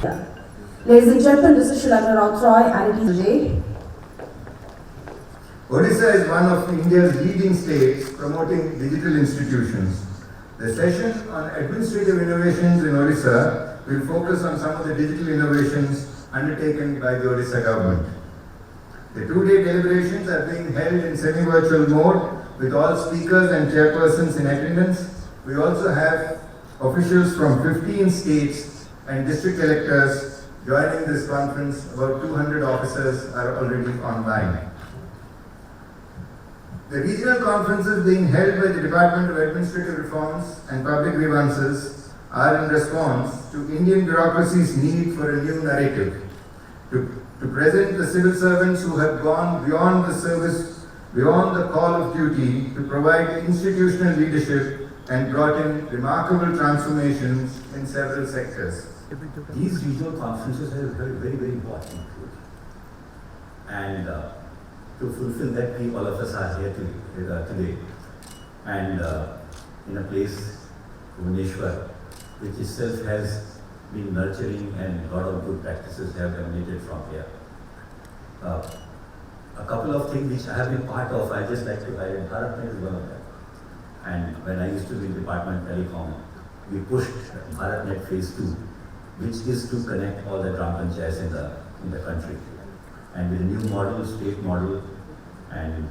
Ladies and gentlemen, this is Shilana Rautroy and it is today. Odisha is one of India's leading states promoting digital institutions. The session on administrative innovations in Odisha will focus on some of the digital innovations undertaken by the Odisha government. The two-day deliberations are being held in semi-virtual mode with all speakers and chairpersons in attendance. We also have officials from 15 states and district electors joining this conference. About 200 officers are already online. The regional conferences being held by the Department of Administrative Reforms and Public Grievances are in response to Indian bureaucracy's need for a new narrative, to present the civil servants who have gone beyond the service, beyond the call of duty, to provide institutional leadership and brought in remarkable transformations in several sectors. These regional conferences are very, very important. And to fulfill that, all of us are here today. And in a place, Bhubaneswar, which itself has been nurturing and a lot of good practices have emanated from here. A couple of things which I have been part of, I just like to highlight. BharatNet is one of them. And when I used to be in Department of Telecom, we pushed BharatNet Phase 2, which is to connect all the Gram Panchayats in the country. And with a new model, state model, and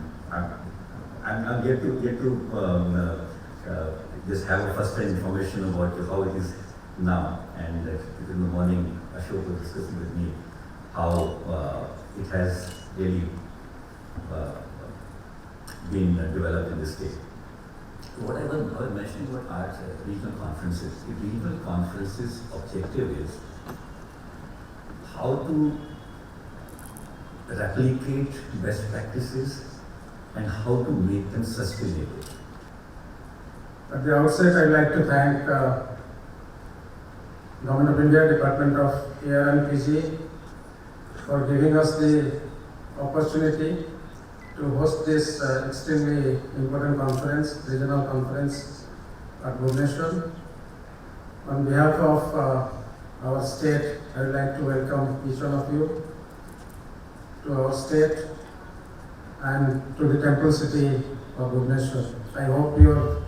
I'm yet to just have a first-hand information about how it is now. And in the morning, Ashok was discussing with me how it has really been developed in this state. What I was mentioning about our regional conferences, the regional conferences objective is how to replicate best practices and how to make them sustainable. At the outset, I'd like to thank Government of India, Department of AR and PG for giving us the opportunity to host this extremely important conference, regional conference at Bhubaneswar. On behalf of our state, I would like to welcome each one of you to our state and to the temple city of Bhubaneswar. I hope your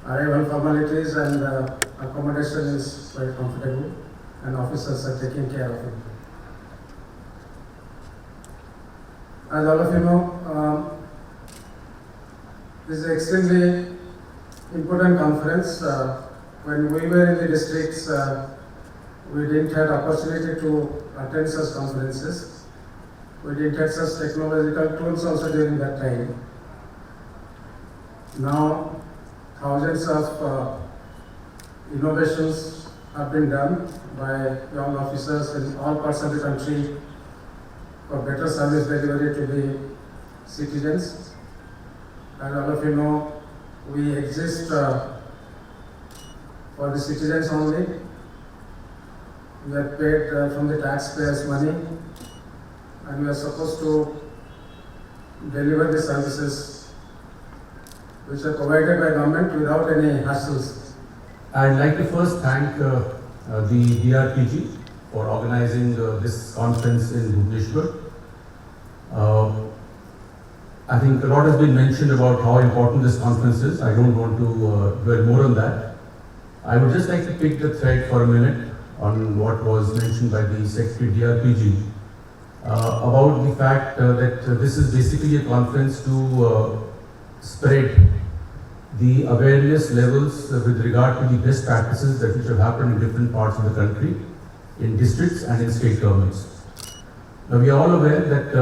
arrival formalities and accommodation is quite comfortable and officers are taking care of it. As all of you know, this is an extremely important conference. When we were in the districts, we didn't have opportunity to attend such conferences. We didn't have such technological tools also during that time. Now, thousands of innovations have been done by young officers in all parts of the country for better service delivery to the citizens. As all of you know, we exist for the citizens only. We are paid from the taxpayers' money, and we are supposed to deliver the services which are provided by government without any hassles. I'd like to first thank the DRPG for organizing this conference in Bhubaneswar. I think a lot has been mentioned about how important this conference is. I don't want to dwell more on that. I would just like to pick the thread for a minute on what was mentioned by the Secretary DRPG about the fact that this is basically a conference to spread the awareness levels with regard to the best practices that which have happened in different parts of the country, in districts and in state governments. Now we are all aware that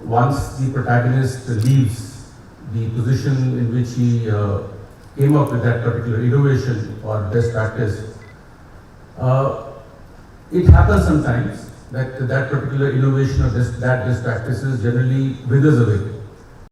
once the protagonist leaves the position in which he came up with that particular innovation or best practice, it happens sometimes that that particular innovation or that best practices generally withers away.